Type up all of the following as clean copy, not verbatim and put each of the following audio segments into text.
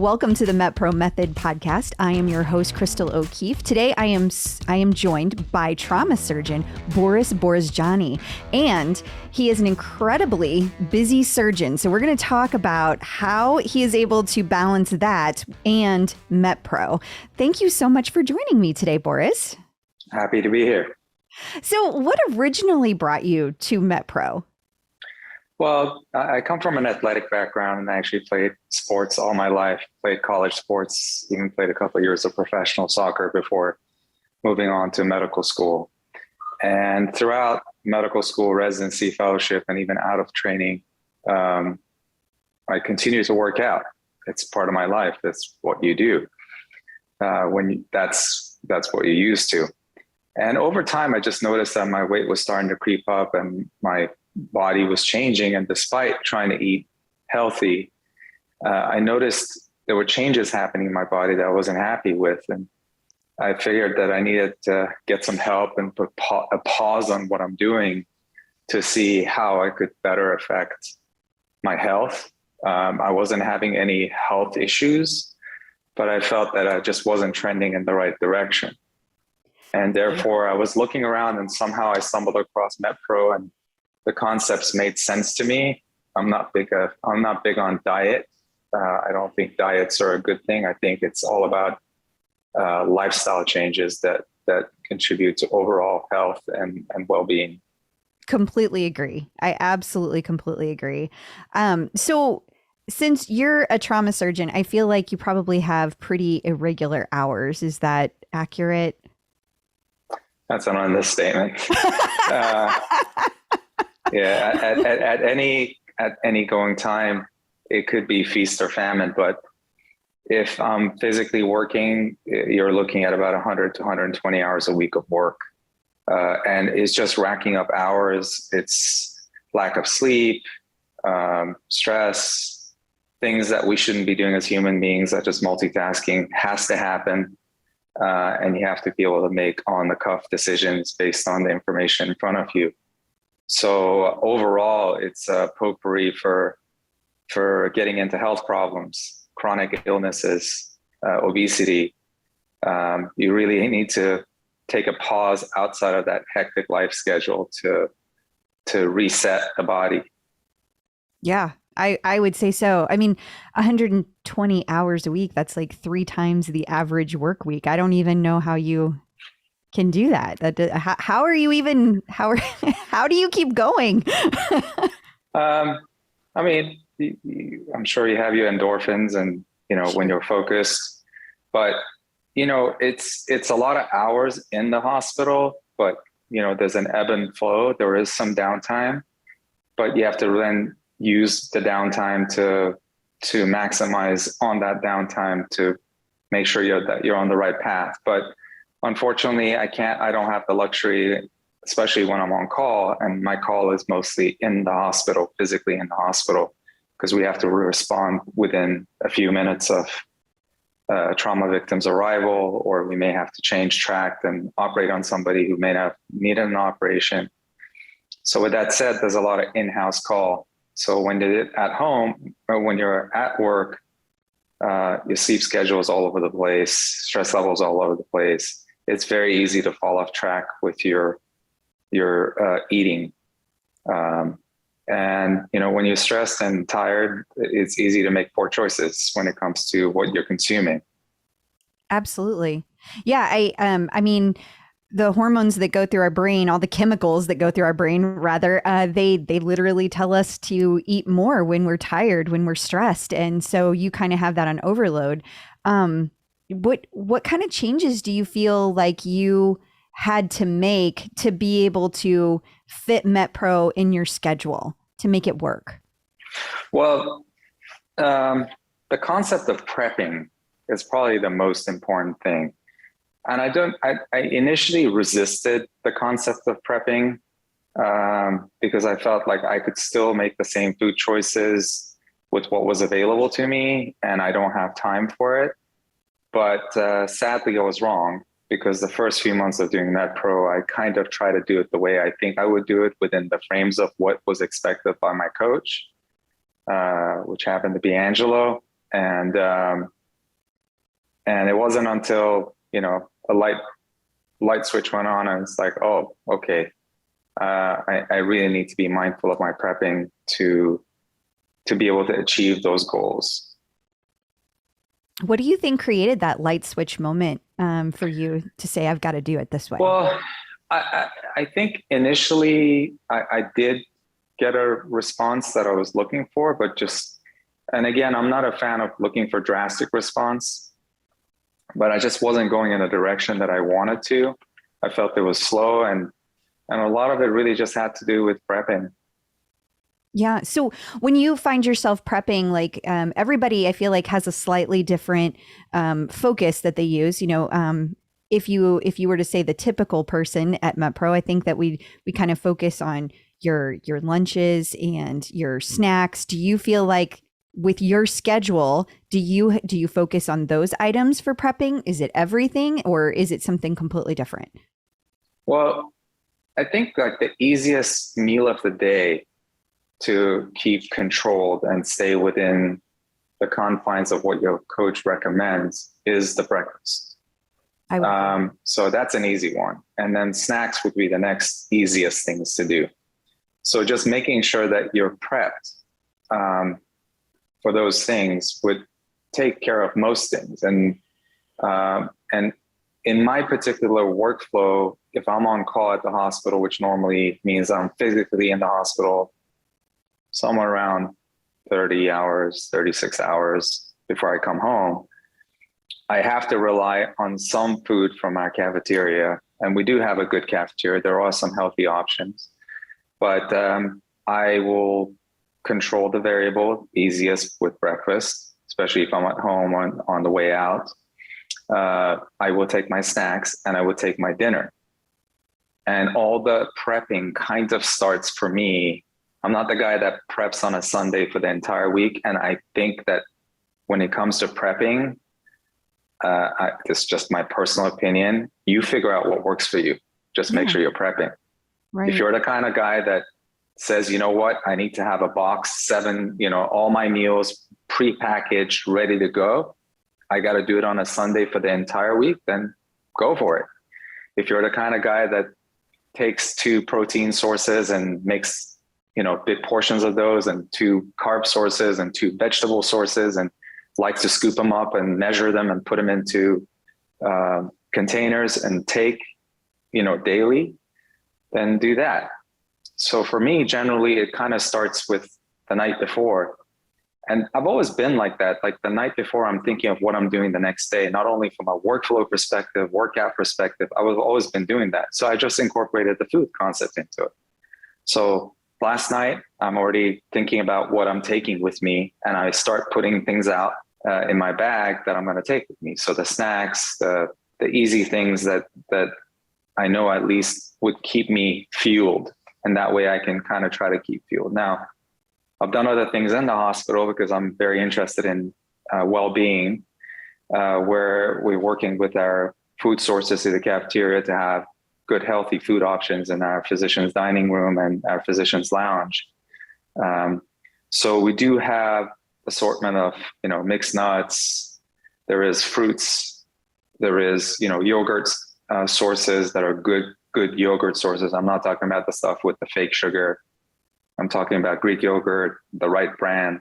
Welcome to the MetPro Method podcast. I am your host, Crystal O'Keefe. Today, I am joined by trauma surgeon Boris Borazjani, and he is an incredibly busy surgeon. So we're going to talk about how he is able to balance that and MetPro. Thank you so much for joining me today, Boris. Happy to be here. So what originally brought you to MetPro? Well, I come from an athletic background and I actually played sports all my life, played college sports, even played a couple of years of professional soccer before moving on to medical school. And throughout medical school, residency, fellowship, and even out of training, I continue to work out. It's part of my life. That's what you do. That's what you're used to. And over time, I just noticed that my weight was starting to creep up and my body was changing. And despite trying to eat healthy, I noticed there were changes happening in my body that I wasn't happy with. And I figured that I needed to get some help and put a pause on what I'm doing to see how I could better affect my health. I wasn't having any health issues, but I felt that I just wasn't trending in the right direction. And therefore, I was looking around and somehow I stumbled across MetPro and the concepts made sense to me. I'm not big on diet. I don't think diets are a good thing. I think it's all about lifestyle changes that contribute to overall health and well-being. Completely agree. I absolutely completely agree. So since you're a trauma surgeon, I feel like you probably have pretty irregular hours. Is that accurate? That's an understatement. Yeah, at any going time, it could be feast or famine. But if I'm physically working, you're looking at about 100 to 120 hours a week of work. And it's just racking up hours. It's lack of sleep, stress, things that we shouldn't be doing as human beings, that just multitasking has to happen. And you have to be able to make on-the-cuff decisions based on the information in front of you. So overall, it's a potpourri for getting into health problems, chronic illnesses, obesity. You really need to take a pause outside of that hectic life schedule to reset the body. Yeah, I would say so. I mean, 120 hours a week, that's like 3 times the average work week. I don't even know how you can do that. How are you even, how do you keep going? I mean, I'm sure you have your endorphins and, when you're focused, but, it's a lot of hours in the hospital, but, there's an ebb and flow. There is some downtime, but you have to then use the downtime to maximize on that downtime to make sure you're on the right path. But unfortunately, I don't have the luxury, especially when I'm on call, and my call is mostly in the hospital, physically in the hospital, because we have to respond within a few minutes of trauma victim's arrival, or we may have to change track and operate on somebody who may have needed an operation. So with that said, there's a lot of in-house call. So when you're at home or when you're at work, your sleep schedule is all over the place, stress levels all over the place. It's very easy to fall off track with your eating. And, when you're stressed and tired, it's easy to make poor choices when it comes to what you're consuming. Absolutely. Yeah. I mean, the hormones that go through our brain, all the chemicals that go through our brain, rather, they literally tell us to eat more when we're tired, when we're stressed. And so you kind of have that on overload. What kind of changes do you feel like you had to make to be able to fit MetPro in your schedule to make it work? Well, the concept of prepping is probably the most important thing. And I initially resisted the concept of prepping because I felt like I could still make the same food choices with what was available to me, and I don't have time for it. But sadly, I was wrong, because the first few months of doing MetPro, I kind of tried to do it the way I think I would do it within the frames of what was expected by my coach, which happened to be Angelo. And it wasn't until, a light switch went on and it's like, oh, okay. I really need to be mindful of my prepping to be able to achieve those goals. What do you think created that light switch moment for you to say, I've got to do it this way? Well, I think initially I did get a response that I was looking for, but and again, I'm not a fan of looking for drastic response, but I just wasn't going in the direction that I wanted to. I felt it was slow, and a lot of it really just had to do with prepping. Yeah. So when you find yourself prepping, like everybody, I feel like has a slightly different focus that they use. If you were to say the typical person at MetPro, I think that we kind of focus on your lunches and your snacks. Do you feel like with your schedule, do you focus on those items for prepping? Is it everything, or is it something completely different? Well, I think like the easiest meal of the day to keep controlled and stay within the confines of what your coach recommends is the breakfast. So that's an easy one. And then snacks would be the next easiest things to do. So just making sure that you're prepped for those things would take care of most things. And in my particular workflow, if I'm on call at the hospital, which normally means I'm physically in the hospital somewhere around 30 hours, 36 hours before I come home, I have to rely on some food from our cafeteria. And we do have a good cafeteria. There are some healthy options, but I will control the variable easiest with breakfast, especially if I'm at home on the way out. I will take my snacks and I will take my dinner. And all the prepping kind of starts for me. I'm not the guy that preps on a Sunday for the entire week. And I think that when it comes to prepping, this is just my personal opinion, you figure out what works for you. Just make sure you're prepping. Right. If you're the kind of guy that says, you know what, I need to have a box, 7, all my meals prepackaged, ready to go. I got to do it on a Sunday for the entire week, then go for it. If you're the kind of guy that takes 2 protein sources and makes, big portions of those, and 2 carb sources and 2 vegetable sources, and likes to scoop them up and measure them and put them into containers and take, daily, then do that. So for me, generally, it kind of starts with the night before. And I've always been like that. Like the night before, I'm thinking of what I'm doing the next day, not only from a workflow perspective, workout perspective. I've always been doing that. So I just incorporated the food concept into it. So last night, I'm already thinking about what I'm taking with me, and I start putting things out in my bag that I'm going to take with me. So the snacks, the easy things that I know at least would keep me fueled. And that way I can kind of try to keep fueled. Now, I've done other things in the hospital because I'm very interested in well-being, where we're working with our food sources in the cafeteria to have good, healthy food options in our physician's dining room and our physician's lounge. So we do have assortment of, mixed nuts. There is fruits. There is, yogurt sources that are good yogurt sources. I'm not talking about the stuff with the fake sugar. I'm talking about Greek yogurt, the right brand.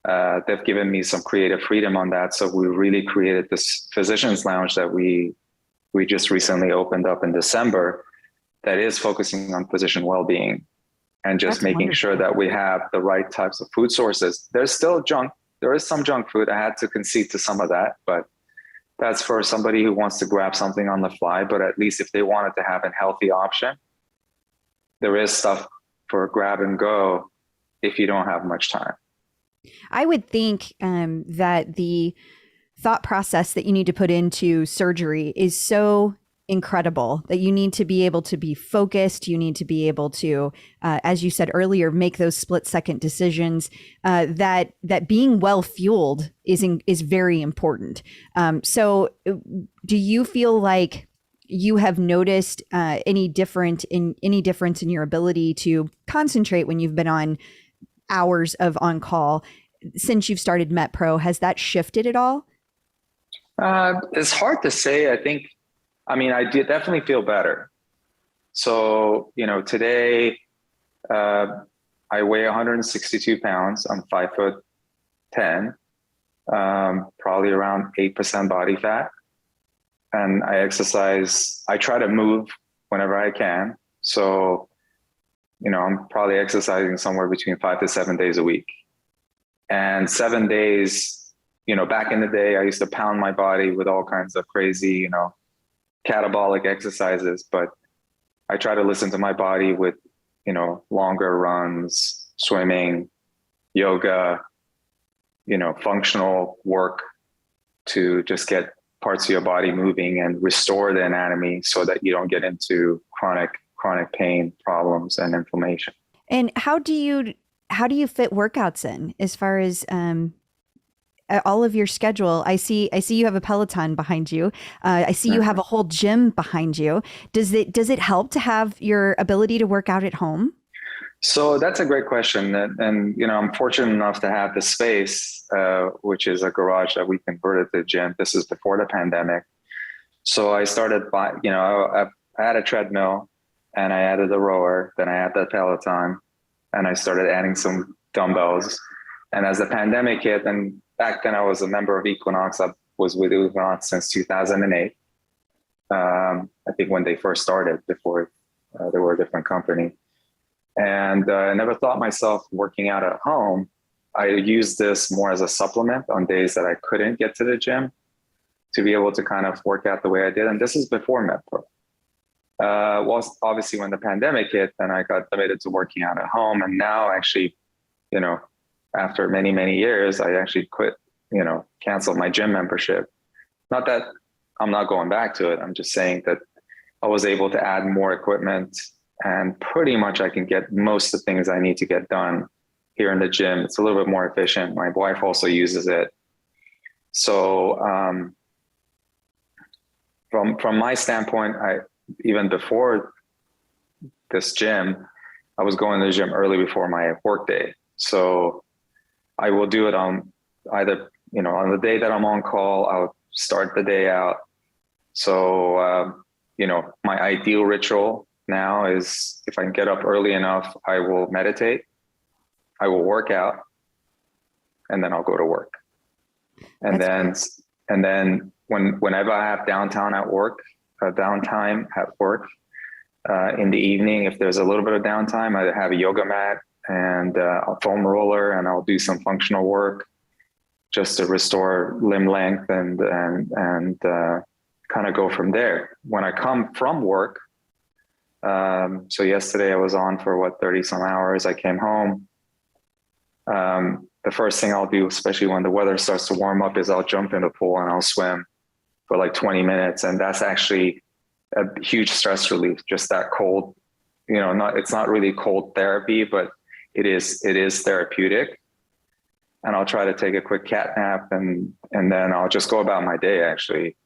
They've given me some creative freedom on that. So we really created this physician's lounge that we just recently opened up in December that is focusing on physician well-being and just making sure that we have the right types of food sources. There's still junk. There is some junk food. I had to concede to some of that, but that's for somebody who wants to grab something on the fly. But at least if they wanted to have a healthy option, there is stuff for grab and go if you don't have much time. I would think that the thought process that you need to put into surgery is so incredible that you need to be able to be focused. You need to be able to, as you said earlier, make those split-second decisions. That being well fueled is very important. So, do you feel like you have noticed any difference in your ability to concentrate when you've been on hours of on call? since you've started MetPro? Has that shifted at all? It's hard to say. I did definitely feel better. So, today, I weigh 162 pounds. I'm 5'10", probably around 8% body fat. And I exercise. I try to move whenever I can. So, I'm probably exercising somewhere between 5 to 7 days a week. And 7 days, back in the day, I used to pound my body with all kinds of crazy, catabolic exercises. But I try to listen to my body with, longer runs, swimming, yoga, functional work to just get parts of your body moving and restore the anatomy so that you don't get into chronic pain problems and inflammation. And how do you fit workouts in as far as all of your schedule? I see you have a Peloton behind you. I see you have a whole gym behind you. Does it help to have your ability to work out at home? So that's a great question. And I'm fortunate enough to have the space, which is a garage that we converted to a gym. This is before the pandemic. So I started by, I had a treadmill and I added a rower, then I added the Peloton, and I started adding some dumbbells. And as the pandemic hit, and back then I was a member of Equinox. I was with Equinox since 2008. I think when they first started, before they were a different company. And I never thought myself working out at home. I used this more as a supplement on days that I couldn't get to the gym to be able to kind of work out the way I did. And this is before MetPro. Well, obviously when the pandemic hit, then I got limited to working out at home. And now actually, after many, many years, I actually quit, canceled my gym membership. Not that I'm not going back to it. I'm just saying that I was able to add more equipment and pretty much I can get most of the things I need to get done here in the gym. It's a little bit more efficient. My wife also uses it. So from my standpoint, even before this gym, I was going to the gym early before my work day. So I will do it on either, on the day that I'm on call, I'll start the day out. So, my ideal ritual now is if I can get up early enough, I will meditate, I will work out, and then I'll go to work. And then whenever I have downtime at work, in the evening, if there's a little bit of downtime, I have a yoga mat and a foam roller, and I'll do some functional work just to restore limb length and kind of go from there. When I come from work, so yesterday I was on for 30 some hours. I came home. The first thing I'll do, especially when the weather starts to warm up, is I'll jump in the pool and I'll swim for like 20 minutes. And that's actually a huge stress relief, just that cold, it's not really cold therapy, but it is therapeutic. And I'll try to take a quick cat nap and then I'll just go about my day actually.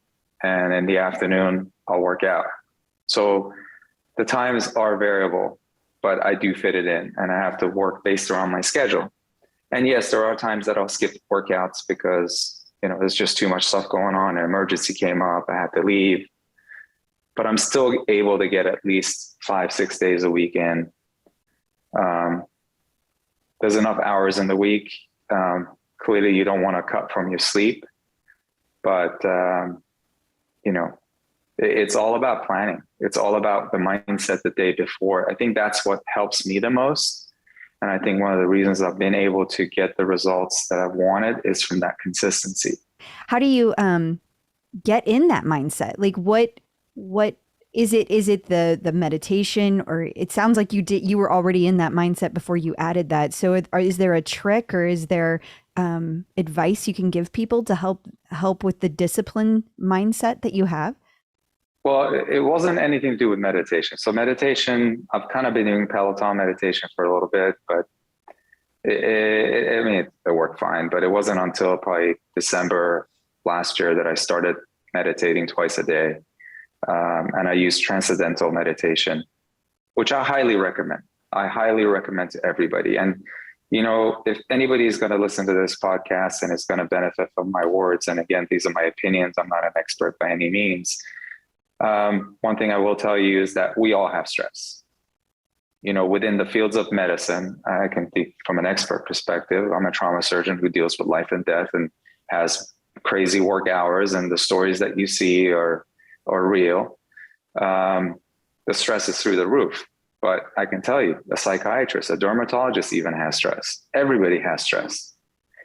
And in the afternoon, I'll work out. So the times are variable, but I do fit it in and I have to work based around my schedule. And yes, there are times that I'll skip workouts because, there's just too much stuff going on. An emergency came up, I had to leave, but I'm still able to get at least 5-6 days a week in. There's enough hours in the week. Clearly you don't want to cut from your sleep, but, it's all about planning. It's all about the mindset the day before. I think that's what helps me the most. And I think one of the reasons I've been able to get the results that I've wanted is from that consistency. How do you get in that mindset? Like what is it? Is it the meditation, or it sounds like you were already in that mindset before you added that. So is there a trick, or is there advice you can give people to help with the discipline mindset that you have? Well, it wasn't anything to do with meditation. So meditation, I've kind of been doing Peloton meditation for a little bit, but it worked fine. But it wasn't until probably December last year that I started meditating twice a day. And I use transcendental meditation, which I highly recommend. I highly recommend to everybody. And, If anybody is going to listen to this podcast and is going to benefit from my words, and again, these are my opinions, I'm not an expert by any means. One thing I will tell you is that we all have stress. Within the fields of medicine, I can think from an expert perspective. I'm a trauma surgeon who deals with life and death and has crazy work hours, and the stories that you see are real. The stress is through the roof. But I can tell you, a psychiatrist, a dermatologist even has stress. Everybody has stress.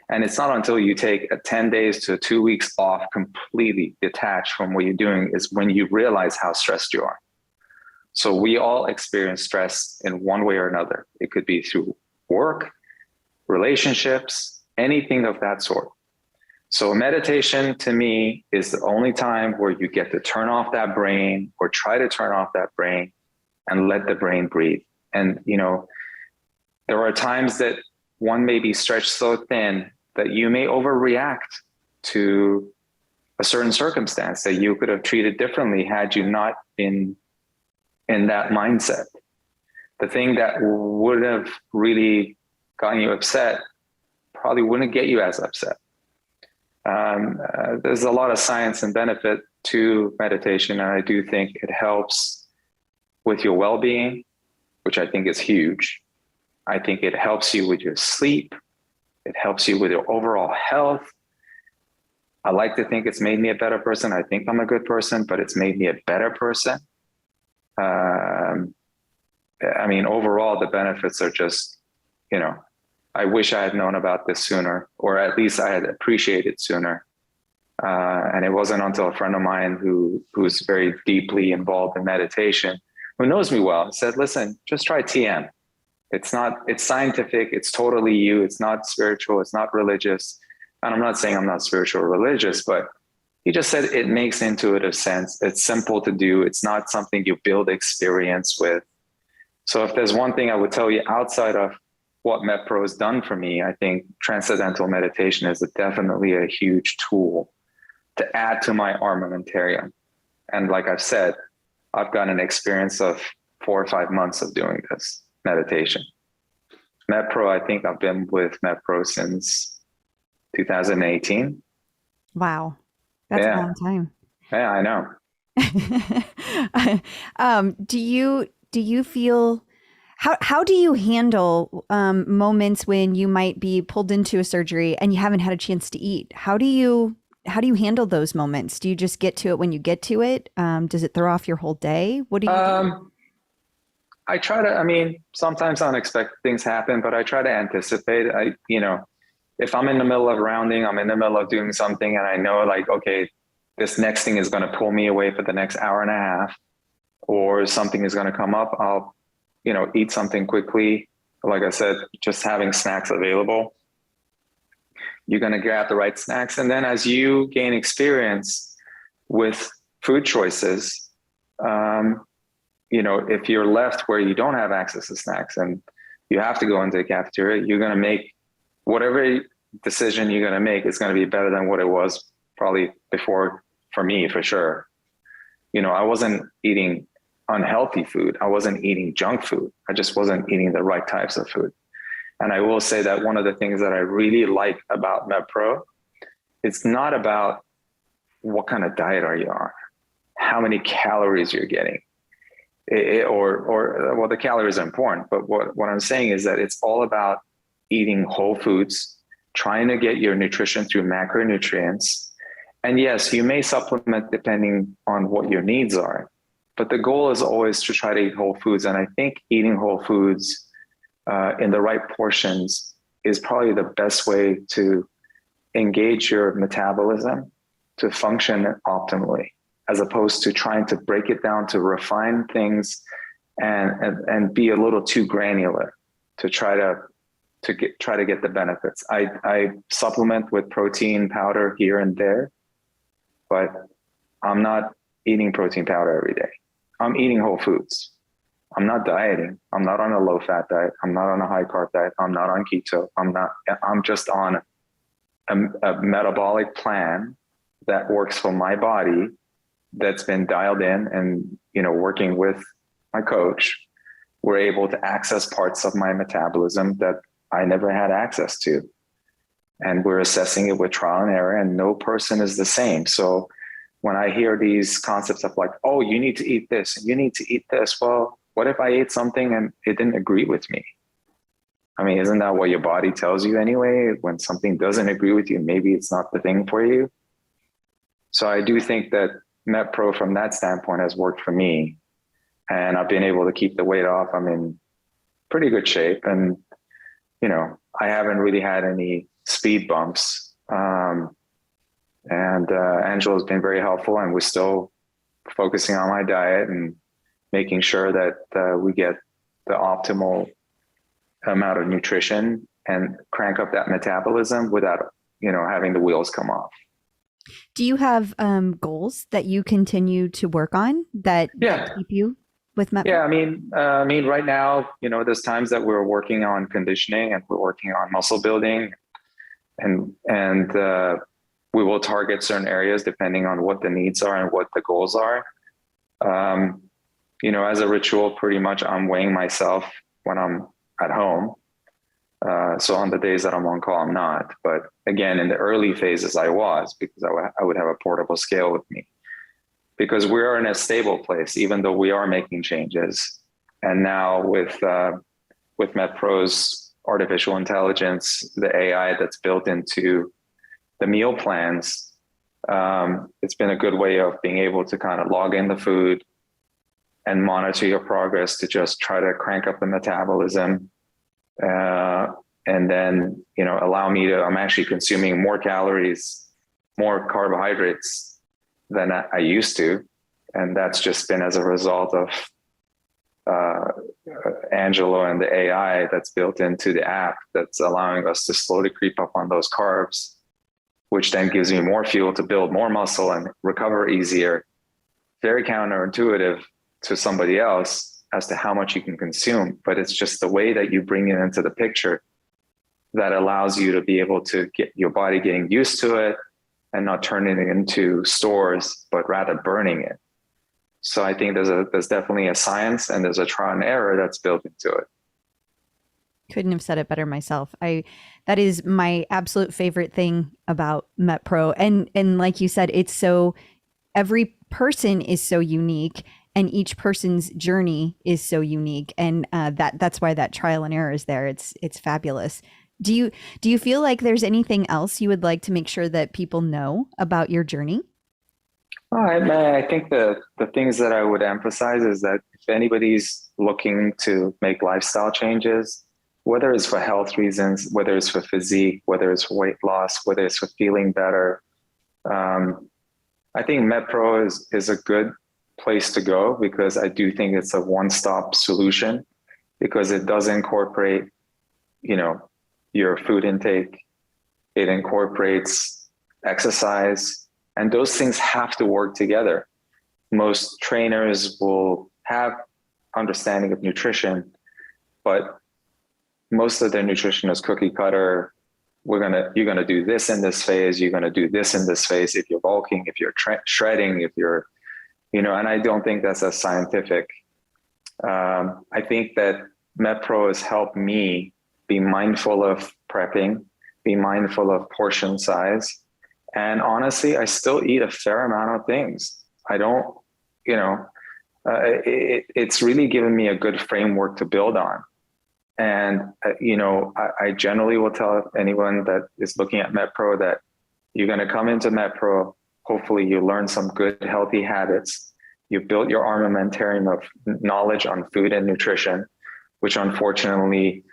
And it's not until you take 10 days to 2 weeks off, completely detached from what you're doing, is when you realize how stressed you are. So we all experience stress in one way or another. It could be through work, relationships, anything of that sort. So meditation to me is the only time where you get to turn off that brain, or try to turn off that brain, and let the brain breathe. And, there are times that one may be stretched so thin that you may overreact to a certain circumstance that you could have treated differently had you not been in that mindset. The thing that would have really gotten you upset probably wouldn't get you as upset. There's a lot of science and benefit to meditation, and I do think it helps with your well-being, which I think is huge. I think it helps you with your sleep. It helps you with your overall health. I like to think it's made me a better person. I think I'm a good person, but it's made me a better person. Overall, the benefits are just, I wish I had known about this sooner, or at least I had appreciated sooner. And it wasn't until a friend of mine who's very deeply involved in meditation, who knows me well, said, listen, just try TM. It's scientific. It's totally you. It's not spiritual. It's not religious. And I'm not saying I'm not spiritual or religious, but he just said it makes intuitive sense. It's simple to do. It's not something you build experience with. So if there's one thing I would tell you outside of what MetPro has done for me, I think transcendental meditation is definitely a huge tool to add to my armamentarium. And like I've said, I've got an experience of 4 or 5 months of doing this meditation. MetPro, I think I've been with MetPro since 2018. Wow. That's a long time. Yeah, I know. Do you feel, how do you handle moments when you might be pulled into a surgery and you haven't had a chance to eat? How do you handle those moments? Do you just get to it when you get to it? Does it throw off your whole day? What do you do? I try to, sometimes unexpected things happen, but I try to anticipate. If I'm in the middle of rounding, I'm in the middle of doing something and I know okay, this next thing is going to pull me away for the next hour and a half, or something is going to come up, I'll, eat something quickly. Like I said, just having snacks available. You're going to grab the right snacks. And then as you gain experience with food choices, if you're left where you don't have access to snacks and you have to go into the cafeteria, you're going to make whatever decision you're going to make is going to be better than what it was probably before, for me, for sure. I wasn't eating unhealthy food. I wasn't eating junk food. I just wasn't eating the right types of food. And I will say that one of the things that I really like about MetPro, it's not about what kind of diet are you on, how many calories you're getting, or the calories are important. But what I'm saying is that it's all about eating whole foods, trying to get your nutrition through macronutrients. And yes, you may supplement depending on what your needs are, but the goal is always to try to eat whole foods. And I think eating whole foods in the right portions is probably the best way to engage your metabolism to function optimally, as opposed to trying to break it down to refine things and be a little too granular to try to get the benefits. I supplement with protein powder here and there, but I'm not eating protein powder every day. I'm eating whole foods. I'm not dieting. I'm not on a low fat diet. I'm not on a high carb diet. I'm not on keto. I'm just on a metabolic plan that works for my body, that's been dialed in, and, working with my coach, we're able to access parts of my metabolism that I never had access to. And we're assessing it with trial and error, and no person is the same. So when I hear these concepts of like, oh, you need to eat this and you need to eat this, well, what if I ate something and it didn't agree with me? I mean, isn't that what your body tells you anyway? When something doesn't agree with you, maybe it's not the thing for you. So I do think that MetPro from that standpoint has worked for me, and I've been able to keep the weight off. I'm in pretty good shape, and I haven't really had any speed bumps. And Angela's been very helpful, and we're still focusing on my diet and making sure that we get the optimal amount of nutrition and crank up that metabolism without, having the wheels come off. Do you have goals that you continue to work on that keep you with MetPro? Yeah, I mean, right now, there's times that we're working on conditioning and we're working on muscle building, and we will target certain areas depending on what the needs are and what the goals are. As a ritual, pretty much I'm weighing myself when I'm at home. So on the days that I'm on call, I'm not. But again, in the early phases, I was, because I would have a portable scale with me. Because we're in a stable place, even though we are making changes. And now with MetPro's artificial intelligence, the AI that's built into the meal plans, it's been a good way of being able to kind of log in the food and monitor your progress to just try to crank up the metabolism. And then, allow me I'm actually consuming more calories, more carbohydrates than I used to. And that's just been as a result of Angelo and the AI that's built into the app that's allowing us to slowly creep up on those carbs, which then gives me more fuel to build more muscle and recover easier. Very counterintuitive to somebody else as to how much you can consume, but it's just the way that you bring it into the picture that allows you to be able to get your body getting used to it and not turning it into stores, but rather burning it. So I think there's definitely a science and there's a trial and error that's built into it. Couldn't have said it better myself. That is my absolute favorite thing about MetPro. And like you said, every person is so unique, and each person's journey is so unique. And that's why that trial and error is there. It's fabulous. Do you feel like there's anything else you would like to make sure that people know about your journey? I think the things that I would emphasize is that if anybody's looking to make lifestyle changes, whether it's for health reasons, whether it's for physique, whether it's for weight loss, whether it's for feeling better, I think MetPro is a good place to go, because I do think it's a one-stop solution, because it does incorporate, your food intake, it incorporates exercise, and those things have to work together. Most trainers will have understanding of nutrition, but most of their nutrition is cookie cutter. You're gonna do this in this phase. You're gonna do this in this phase. If you're bulking, if you're shredding, if you're, and I don't think that's as scientific. I think that MetPro has helped me be mindful of prepping, be mindful of portion size. And honestly, I still eat a fair amount of things. I don't, it's really given me a good framework to build on. And, I generally will tell anyone that is looking at MetPro that you're going to come into MetPro. Hopefully you learn some good, healthy habits. You built your armamentarium of knowledge on food and nutrition, which unfortunately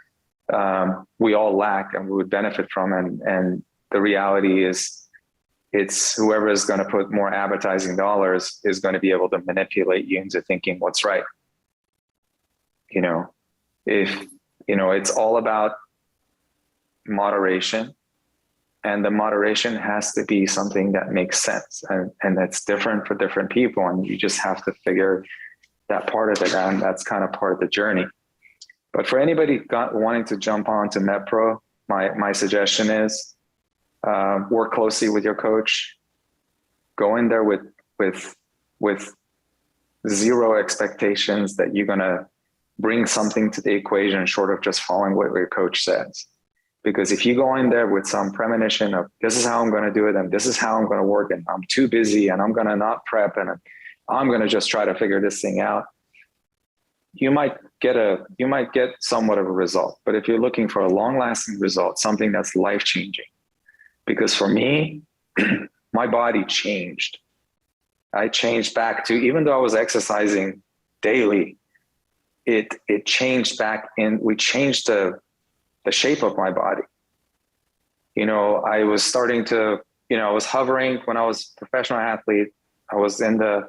we all lack and we would benefit from. And the reality is, it's whoever is going to put more advertising dollars is going to be able to manipulate you into thinking what's right. It's all about moderation, and the moderation has to be something that makes sense, and that's different for different people. And you just have to figure that part of it out, and that's kind of part of the journey. But for anybody wanting to jump on to MetPro, my suggestion is work closely with your coach. Go in there with zero expectations that you're gonna bring something to the equation short of just following what your coach says. Because if you go in there with some premonition of this is how I'm going to do it and this is how I'm going to work and I'm too busy and I'm going to not prep and I'm going to just try to figure this thing out, you might get somewhat of a result. But if you're looking for a long-lasting result, something that's life-changing, because for me, my body changed. I changed back to, even though I was exercising daily, it changed back in, we changed the shape of my body. I was starting to, I was hovering when I was a professional athlete. I was in the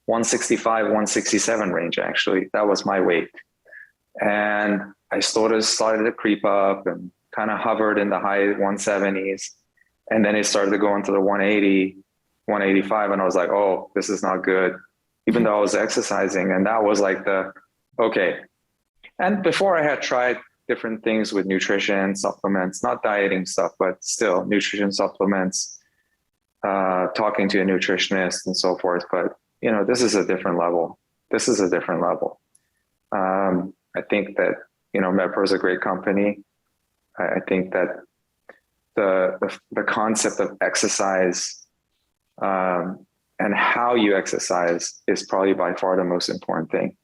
165, 167 range, actually. That was my weight. And I started to creep up and kind of hovered in the high 170s. And then it started to go into the 180, 185. And I was like, oh, this is not good, even though I was exercising. And that was like okay. And before I had tried different things with nutrition, supplements, not dieting stuff, but still nutrition supplements, talking to a nutritionist and so forth. But, this is a different level. I think that, MetPro is a great company. I think that the concept of exercise and how you exercise is probably by far the most important thing.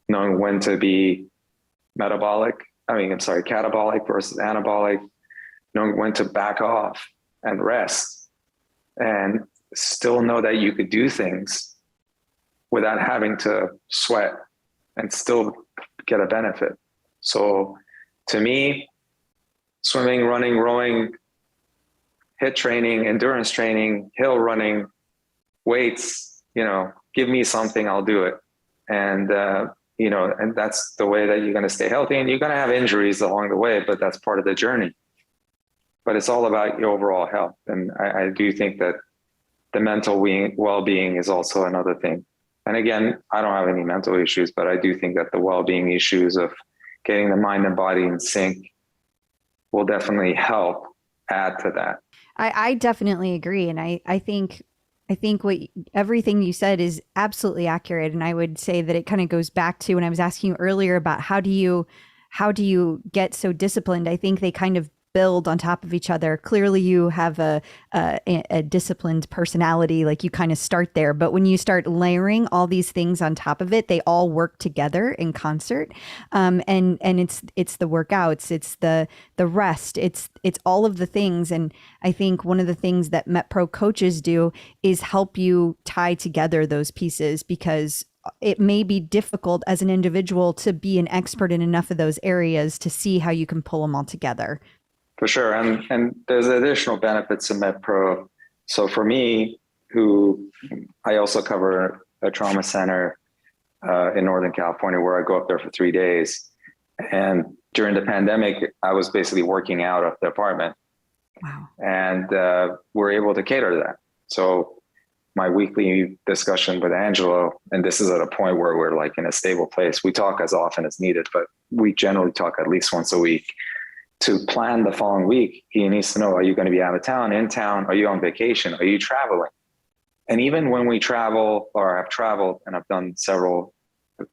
Knowing when to be catabolic versus anabolic, knowing when to back off and rest, and still know that you could do things without having to sweat and still get a benefit. So to me, swimming, running, rowing, HIIT training, endurance training, hill running, weights, give me something, I'll do it. And, and that's the way that you're going to stay healthy, and you're going to have injuries along the way, but that's part of the journey. But it's all about your overall health. And I do think that the mental well-being is also another thing. And again, I don't have any mental issues, but I do think that the well-being issues of getting the mind and body in sync will definitely help add to that. I definitely agree. And I think everything you said is absolutely accurate. And I would say that it kind of goes back to when I was asking you earlier about how do you get so disciplined? I think they kind of build on top of each other. Clearly you have a disciplined personality, like you kind of start there, but when you start layering all these things on top of it, they all work together in concert. And it's the workouts, it's the rest, it's all of the things. And I think one of the things that MetPro coaches do is help you tie together those pieces, because it may be difficult as an individual to be an expert in enough of those areas to see how you can pull them all together. For sure. And there's additional benefits to MetPro. So for me, I also cover a trauma center in Northern California, where I go up there for 3 days. And during the pandemic, I was basically working out of the apartment. Wow. And we're able to cater to that. So my weekly discussion with Angelo, and this is at a point where we're like in a stable place. We talk as often as needed, but we generally talk at least once a week. To plan the following week, he needs to know, are you going to be out of town, in town? Are you on vacation? Are you traveling? And even when we travel, or I've traveled and I've done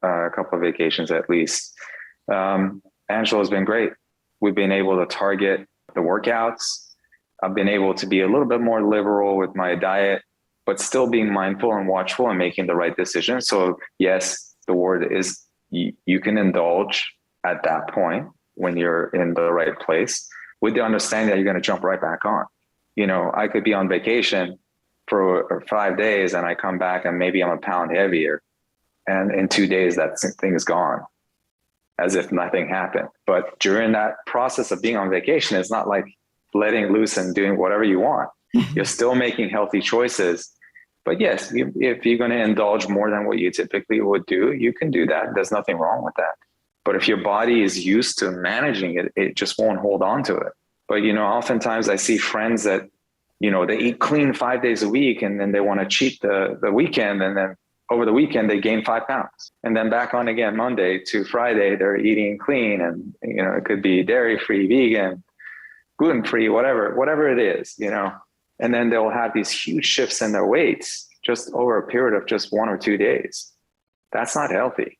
a couple of vacations at least, Angelo's been great. We've been able to target the workouts. I've been able to be a little bit more liberal with my diet, but still being mindful and watchful and making the right decision. So yes, the word is you can indulge at that point when you're in the right place, with the understanding that you're going to jump right back on. I could be on vacation for 5 days and I come back and maybe I'm a pound heavier. And in 2 days, that thing is gone, as if nothing happened. But during that process of being on vacation, it's not like letting loose and doing whatever you want. You're still making healthy choices. But yes, if you're going to indulge more than what you typically would do, you can do that. There's nothing wrong with that. But if your body is used to managing it, it just won't hold on to it. But, oftentimes I see friends that, they eat clean 5 days a week and then they want to cheat the weekend. And then over the weekend, they gain 5 pounds. And then back on again, Monday to Friday, they're eating clean. And, it could be dairy-free, vegan, gluten-free, whatever it is, And then they'll have these huge shifts in their weights just over a period of just 1 or 2 days. That's not healthy.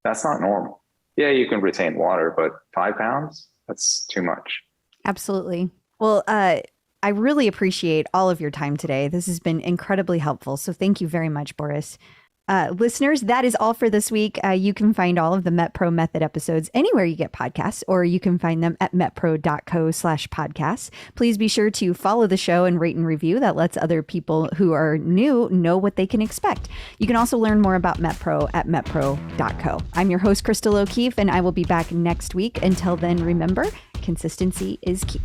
That's not normal. Yeah, you can retain water, but 5 pounds, that's too much. Absolutely. Well, I really appreciate all of your time today. This has been incredibly helpful. So thank you very much, Boris. Listeners, that is all for this week. You can find all of the MetPro Method episodes anywhere you get podcasts, or you can find them at metpro.co/podcasts. Please be sure to follow the show and rate and review. That lets other people who are new know what they can expect. You can also learn more about MetPro at metpro.co. I'm your host, Crystal O'Keefe, and I will be back next week. Until then, remember, consistency is key.